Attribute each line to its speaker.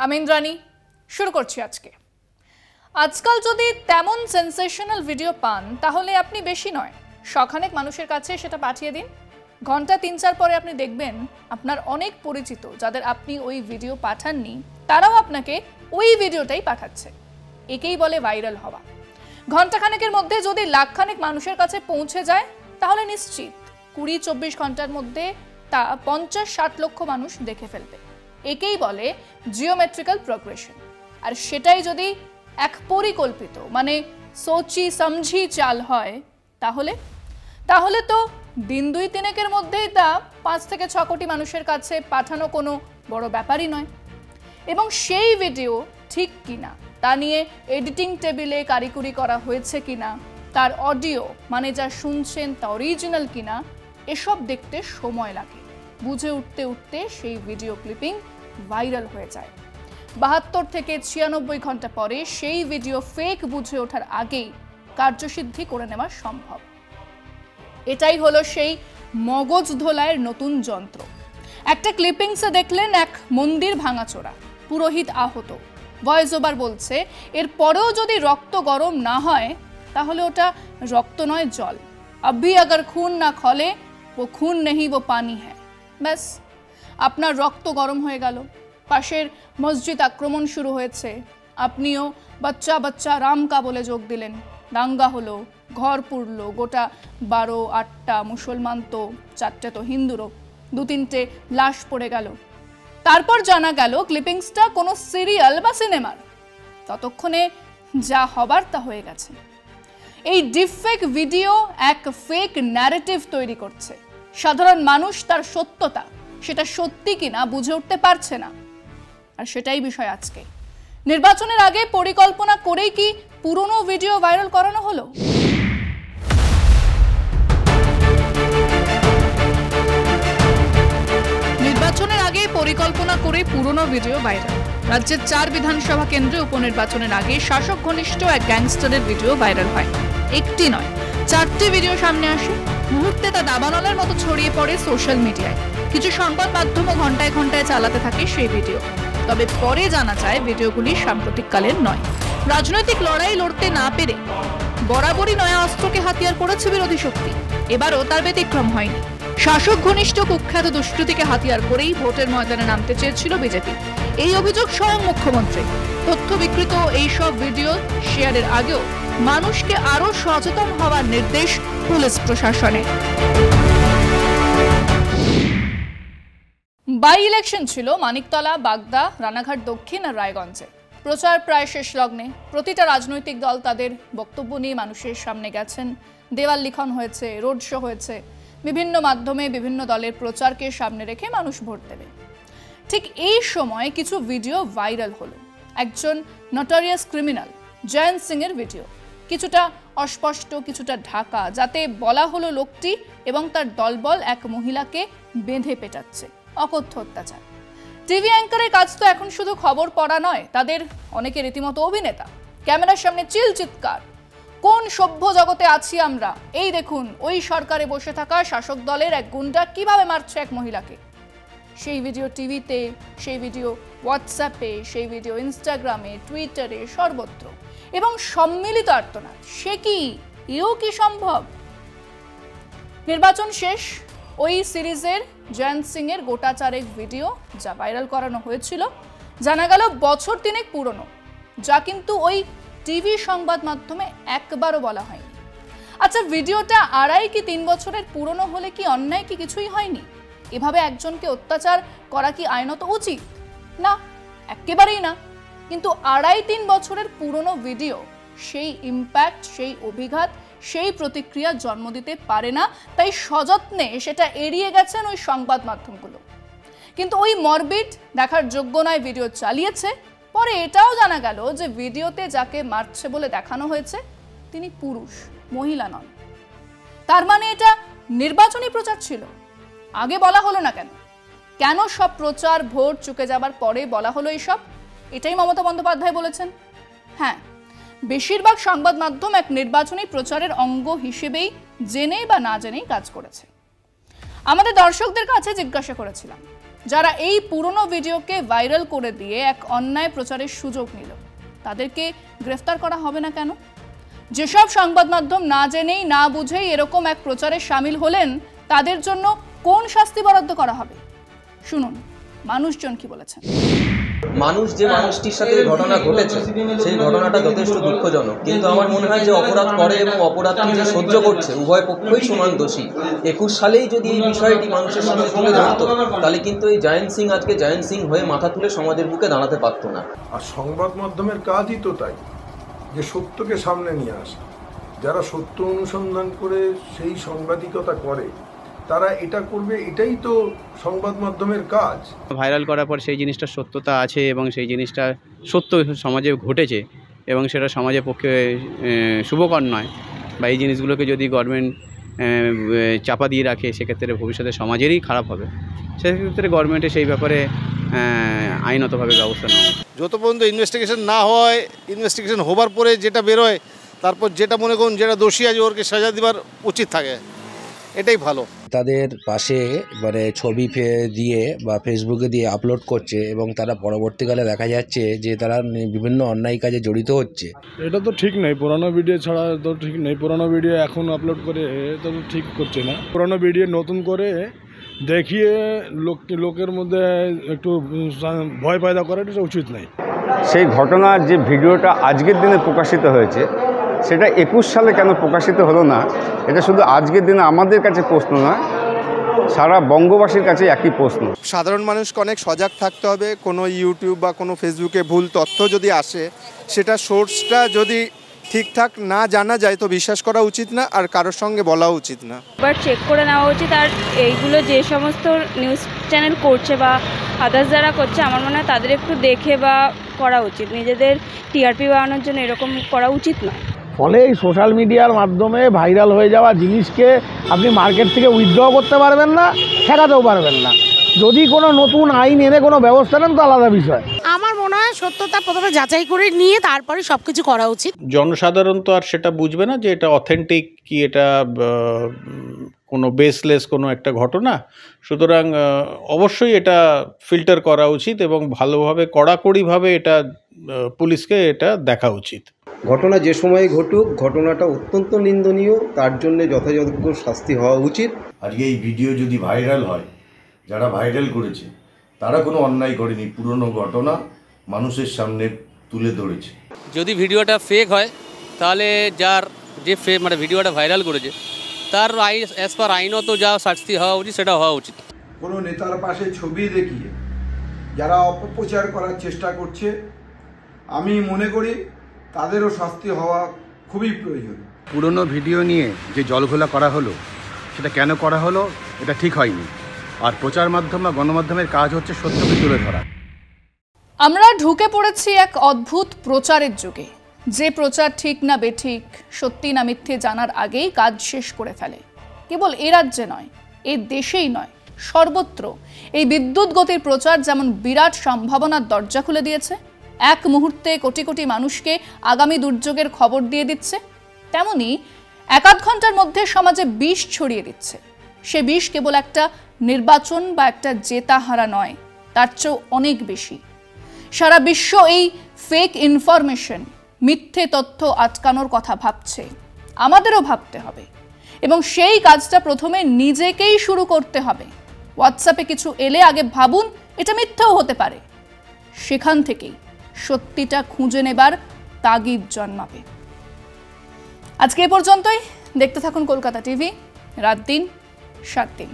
Speaker 1: আমি ইন্দ্রাণী শুরু করছি আজকে। আজকাল যদি তেমন সেন্সেশনাল ভিডিও পান তাহলে আপনি বেশি নয় শখানেক মানুষের কাছে সেটা পাঠিয়ে দিন। ঘন্টা ৩-৪ পরে আপনি দেখবেন আপনার অনেক পরিচিত যাদের আপনি ওই ভিডিও পাঠাননি তারাও আপনাকে ওই ভিডিওটাই পাঠাচ্ছে। একেই বলে ভাইরাল হওয়া। ঘন্টাখানেকের মধ্যে যদি লাখখানেক মানুষের কাছে পৌঁছে যায় তাহলে নিশ্চিত ২০-২৪ ঘন্টার মধ্যে তা ৫০-৬০ লক্ষ মানুষ দেখে ফেলবে। একেই বলে জিওমেট্রিক্যাল প্রোগ্রেশন। আর সেটাই যদি এক পরিকল্পিত মানে সোচি সমঝি চাল হয় তাহলে তো দিন ২-৩ মধ্যেই তা ৫ থেকে ৬ কোটি মানুষের কাছে পাঠানো কোনো বড় ব্যাপারই নয়। এবং সেই ভিডিও ঠিক কিনা তা নিয়ে এডিটিং টেবিলে কারিকুরি করা হয়েছে কিনা, তার অডিও মানে যা শুনছেন তা অরিজিনাল কিনা, এসব দেখতে সময় লাগে। বুঝে উঠতে সেই ভিডিও ক্লিপিং ভাইরাল হয়ে যায়। ৭২ থেকে ৯৬ ঘন্টা পরে সেই ভিডিও ফেক বুঝে ওঠার আগেই কার্যসিদ্ধি করে নেওয়া সম্ভব। এটাই হলো সেই মগজ ধোলাইয়ের নতুন যন্ত্র। একটা ক্লিপিংসে দেখলেন এক মন্দির ভাঙাচোরা, পুরোহিত আহত, ভয়েস ওভার বলছে এর পরেও যদি রক্ত গরম না হয় তাহলে ওটা রক্ত নয় জল। আভি আগর খুন না খলে ও খুন নেই ও পানি হ্যায়। ব্যাস আপনার রক্ত গরম হয়ে গেল। পাশের মসজিদ আক্রমণ শুরু হয়েছে, আপনিও বাচ্চা বাচ্চা রাম কা বলে যোগ দিলেন। দাঙ্গা হলো, ঘর পুড়ল, গোটা ১২-৮টা মুসলমান তো ৪টে তো হিন্দুরও, ২-৩টে লাশ পড়ে গেল। তারপর জানা গেল ক্লিপিংসটা কোনো সিরিয়াল বা সিনেমার। ততক্ষণে যা হবার তা হয়ে গেছে। এই ডিপফেক ভিডিও এক ফেক ন্যারেটিভ তৈরি করছে। সাধারণ মানুষ তার সত্যতা সেটা সত্যি কিনা বুঝে উঠতে পারছে না। আর সেটাই বিষয় আজকে। নির্বাচনের আগে পরিকল্পনা করেই কি পুরনো ভিডিও ভাইরাল করানো হলো? নির্বাচনের আগে পরিকল্পনা করে পুরনো ভিডিও ভাইরাল। রাজ্যের ৪ বিধানসভা কেন্দ্রে উপনির্বাচনের আগে শাসক ঘনিষ্ঠ এক গ্যাংস্টারের ভিডিও ভাইরাল হয়। একটি নয়, ৪টি ভিডিও সামনে আসে। মুহূর্তে তা দাবানলের মতো ছড়িয়ে পড়ে সোশ্যাল মিডিয়ায়। কিছু সংবাদ মাধ্যমও ঘন্টায় ঘন্টায় চালাতে থাকে সেই ভিডিও। তবে পরে জানা যায় ভিডিওগুলি সাম্প্রতিককালের নয়। রাজনৈতিক লড়াই লড়তে না পেরে বরাবরই নয়া অস্ত্রকে হাতিয়ার করেছে বিরোধী শক্তি। এবারও তার ব্যতিক্রম হয়নি। শাসক ঘনিষ্ঠ কুখ্যাত দুষ্কৃতীকে হাতিয়ার করেই ভোটের ময়দানে নামতে চেয়েছিল বিজেপি। এই অভিযোগ স্বয়ং মুখ্যমন্ত্রী। তথ্য বিকৃত এইসব ভিডিও শেয়ারের আগেও মানুষকে আরো সচেতন হওয়ার নির্দেশ পুলিশ প্রশাসনের। বাই ইলেকশন ছিল মানিকতলা, বাগদা, রানাঘাট দক্ষিণ আর রায়গঞ্জে। প্রচার প্রায় শেষ লগ্নে। প্রতিটা রাজনৈতিক দল তাদের বক্তব্য নিয়ে মানুষের সামনে গেছেন। দেওয়াল লিখন হয়েছে, রোড শো হয়েছে। বিভিন্ন মাধ্যমে বিভিন্ন দলের প্রচারকে সামনে রেখে মানুষ ভোট দেবে। ঠিক এই সময় কিছু ভিডিও ভাইরাল হলো। একজন নটোরিয়াস ক্রিমিনাল জয়ন্ত সিং এর ভিডিও। কিছুটা অস্পষ্ট, কিছুটা ঢাকা, যাতে বলা হলো লোকটি এবং তার দলবল এক মহিলাকে বেঁধে পেটাচ্ছে। অকথ্য অত্যাচার। টিভি অ্যাঙ্কারের কাজ তো এখন শুধু খবর পড়া নয়, তাদের অনেকে রীতিমতো অভিনেতা। ক্যামেরার সামনে চিৎকার, কোন সভ্য জগতে আছি আমরা, এই দেখুন ওই সরকারে বসে থাকা শাসক দলের এক গুন্ডা কিভাবে মারছে এক মহিলাকে। সেই ভিডিও টিভিতে, সেই ভিডিও হোয়াটসঅ্যাপে, সেই ভিডিও ইনস্টাগ্রামে, টুইটারে, সর্বত্র। এবং সম্মিলিত আর্তনাদ, সে কি, এও কি সম্ভব? নির্বাচন শেষ। ওই সিরিজের জয়ন্ত সিং এর গোটা ৪ ভিডিও যা ভাইরাল করানো হয়েছিল জানা গেল বছর ৩ পুরনো, যা কিন্তু ওই টিভি সংবাদ মাধ্যমে একবারও বলা হয়নি। আচ্ছা, ভিডিওটা ২.৫ কি ৩ বছরের পুরনো হলে কি অন্যায় কি কিছুই হয়নি? এভাবে একজনকে অত্যাচার করা কি আইনত উচিত? না, একেবারেই না। কিন্তু ২.৫-৩ বছরের পুরনো ভিডিও সেই ইম্প্যাক্ট, সেই অভিঘাত, সেই প্রতিক্রিয়া জন্ম দিতে পারে না। তাই সযত্নে সেটা এড়িয়ে গেছেন ওই সংবাদ মাধ্যমগুলো। কিন্তু ওই মরবিড দেখার যোগ্য নয় ভিডিও চালিয়েছে। পরে এটাও জানা গেল যে ভিডিওতে যাকে মারছে বলে দেখানো হয়েছে তিনি পুরুষ, মহিলা নন। তার মানে এটা নির্বাচনী প্রচার ছিল। আগে বলা হলো না কেন? কেন সব প্রচার ভোট চুকে যাবার পরে বলা হলো এইসব? এটাই মমতা বন্দ্যোপাধ্যায় বলেছেন। হ্যাঁ, বেশিরভাগ সংবাদ মাধ্যম এক নির্বাচনী প্রচারের অঙ্গ হিসেবেই জেনে বা না জেনেই কাজ করেছে। আমাদের দর্শকদের কাছে জিজ্ঞাসা করেছিলাম যারা এই পুরনো ভিডিওকে ভাইরাল করে দিয়ে এক অন্যায় প্রচারের সুযোগ নিল, তাদেরকে গ্রেফতার করা হবে না কেন? যেসব সংবাদ মাধ্যম না জেনেই না বুঝেই এরকম এক প্রচারে সামিল হলেন, তাদের জন্য কোন শাস্তি বরাদ্দ করা হবে? শুনুন মানুষজন কি বলেছেন।
Speaker 2: মানুষ যে মানুষটির সাথে ঘটনা ঘটেছে সেই ঘটনাটা যথেষ্ট দুঃখজনক, কিন্তু আমার মনে হয় যে অপরাধ করে এবং অপরাধটি যে সহ্য করছে উভয় পক্ষই সমান দোষী। 21 সালেই যদি এই বিষয়টি মানুষের সামনে তুলে ধরত, তাহলে কিন্তু এই জায়েন্ট সিং আজকে জায়েন্ট সিং হয়ে মাথা তুলে সমাজের বুকে দাঁড়াতে পারতো না।
Speaker 3: আর সংবাদ মাধ্যমের কাজই তো তাই, যে সত্যকে সামনে নিয়ে আসে। যারা সত্য অনুসন্ধান করে সেই সাংবাদিকতা করে তারা এটা করবে, এটাই তো সংবাদ মাধ্যমের কাজ।
Speaker 4: ভাইরাল করার পর সেই জিনিসটার সত্যতা আছে এবং সেই জিনিসটা সত্য সমাজে ঘটেছে এবং সেটা সমাজের পক্ষে শুভকর নয়, বা এই জিনিসগুলোকে যদি গভর্নমেন্ট চাপা দিয়ে রাখে সেক্ষেত্রে ভবিষ্যতে সমাজেরই খারাপ হবে। সেক্ষেত্রে গভর্নমেন্টের সেই ব্যাপারে আইনতভাবে ব্যবস্থা নেওয়া।
Speaker 5: যত পর্যন্ত ইনভেস্টিগেশন না হয়, ইনভেস্টিগেশন হবার পরে যেটা বেরোয়, তারপর যেটা মনে করুন যেটা দোষী আছে ওরকে সাজা দেওয়ার উচিত থাকে, এটাই ভালো।
Speaker 6: তাদের পাশে মানে ছবি দিয়ে বা ফেসবুকে দিয়ে আপলোড করছে এবং তারা পরবর্তীকালে দেখা যাচ্ছে যে তারা বিভিন্ন অন্যায় কাজে জড়িত হচ্ছে।
Speaker 7: এটা তো ঠিক নেই, পুরানো ভিডিও ছাড়া তো ঠিক নেই। পুরানো ভিডিও এখন আপলোড করে তো ঠিক করছে না। পুরানো ভিডিও নতুন করে দেখিয়ে লোকের মধ্যে একটু ভয় পয়দা করাটা উচিত নয়।
Speaker 8: সেই ঘটনার যে ভিডিওটা আজকের দিনে প্রকাশিত হয়েছে সেটা 21 সালে কেন প্রকাশিত হলো না, এটা শুধু আজকের দিনে আমাদের কাছে প্রশ্ন নয়, সারা বঙ্গবাসীর কাছে একই প্রশ্ন।
Speaker 5: সাধারণ মানুষকে অনেক সজাগ থাকতে হবে। কোনো ইউটিউব বা কোনো ফেসবুকে ভুল তথ্য যদি আসে, সেটা সোর্সটা যদি ঠিকঠাক না জানা যায় তো বিশ্বাস করা উচিত না, আর কারোর সঙ্গে বলা উচিত না।
Speaker 9: এবার চেক করে নেওয়া উচিত। আর এইগুলো যে সমস্ত নিউজ চ্যানেল করছে বা আদার্স যারা করছে, আমার মনে হয় তাদের একটু দেখে বা করা উচিত। নিজেদের টিআরপি বাড়ানোর জন্য এরকম করা উচিত নয়।
Speaker 10: ফলে এই সোশ্যাল মিডিয়ার মাধ্যমে ভাইরাল হয়ে যাওয়া জিনিসকে আপনি মার্কেট থেকে উইথড্র করতে পারবেন না, ঠেকাতেও পারবেন না। যদি কোনো নতুন আইন এনে কোনো ব্যবস্থা নেন তো আলাদা বিষয়।
Speaker 11: আমার মনে হয় সত্যতা প্রথমে যাচাই করে নিয়ে তারপরে সব কিছু করা উচিত।
Speaker 12: জনসাধারণ তো আর সেটা বুঝবে না যে এটা অথেন্টিক কি, এটা কোনো বেসলেস কোনো একটা ঘটনা। সুতরাং অবশ্যই এটা ফিল্টার করা উচিত এবং ভালোভাবে কড়াকড়িভাবে এটা পুলিশকে এটা দেখা উচিত।
Speaker 2: ঘটনা যে সময়ে ঘটুক, ঘটনাটা অত্যন্ত নিন্দনীয়, তার জন্য যথাযোগ্য শাস্তি হওয়া উচিত।
Speaker 3: আজকে এই ভিডিও যদি ভাইরাল হয়, যারা ভাইরাল করেছে তারা কোনো অন্যায় করেনি, পুরনো ঘটনা মানুষের সামনে তুলে ধরেছে।
Speaker 4: যদি ভিডিওটা ফেক হয় তাহলে যার যে মানে ভিডিওটা ভাইরাল করেছে তার অ্যাজ পার আইনত যা শাস্তি হওয়া উচিত সেটা হওয়া উচিত।
Speaker 3: কোনো নেতার পাশে ছবি দেখিয়ে যারা অপপ্রচার করার চেষ্টা করছে, আমি মনে করি তাদেরও শাস্তি হওয়া খুবই প্রয়োজন।
Speaker 8: পুরনো ভিডিও নিয়ে যে জলঘোলা করা হলো সেটা কেন করা হলো এটা ঠিক হয়নি। আর প্রচার মাধ্যম বা গণমাধ্যমের কাজ হচ্ছে সত্যকে তুলে ধরা।
Speaker 1: আমরা ঢুকে পড়েছি এক অদ্ভুত প্রচারের যুগে, যে প্রচার ঠিক না বেঠিক, সত্যি না মিথ্যে জানার আগেই কাজ শেষ করে ফেলে। কেবল এ রাজ্যে নয়, এই দেশেই নয়, সর্বত্র এই বিদ্যুৎ গতির প্রচার যেমন বিরাট সম্ভাবনার দরজা খুলে দিয়েছে, এক মুহূর্তে কোটি কোটি মানুষকে আগামী দুর্যোগের খবর দিয়ে দিচ্ছে, তেমনি এক আধ ঘন্টার মধ্যে সমাজে বিষ ছড়িয়ে দিচ্ছে। সে বিষ কেবল একটা নির্বাচন বা একটা জেতা হারা নয়, তার চেয়েও অনেক বেশি। সারা বিশ্ব এই ফেক ইনফরমেশন, মিথ্যে তথ্য আটকানোর কথা ভাবছে, আমাদেরও ভাবতে হবে এবং সেই কাজটা প্রথমে নিজেকেই শুরু করতে হবে। হোয়াটসঅ্যাপে কিছু এলে আগে ভাবুন এটা মিথ্যাও হতে পারে, সেখান থেকেই সত্যিটা খুঁজে নেবার তাগিদ জন্মাবে। আজকে এ পর্যন্তই। দেখতে থাকুন কলকাতা টিভি, রাত দিন 7 দিন।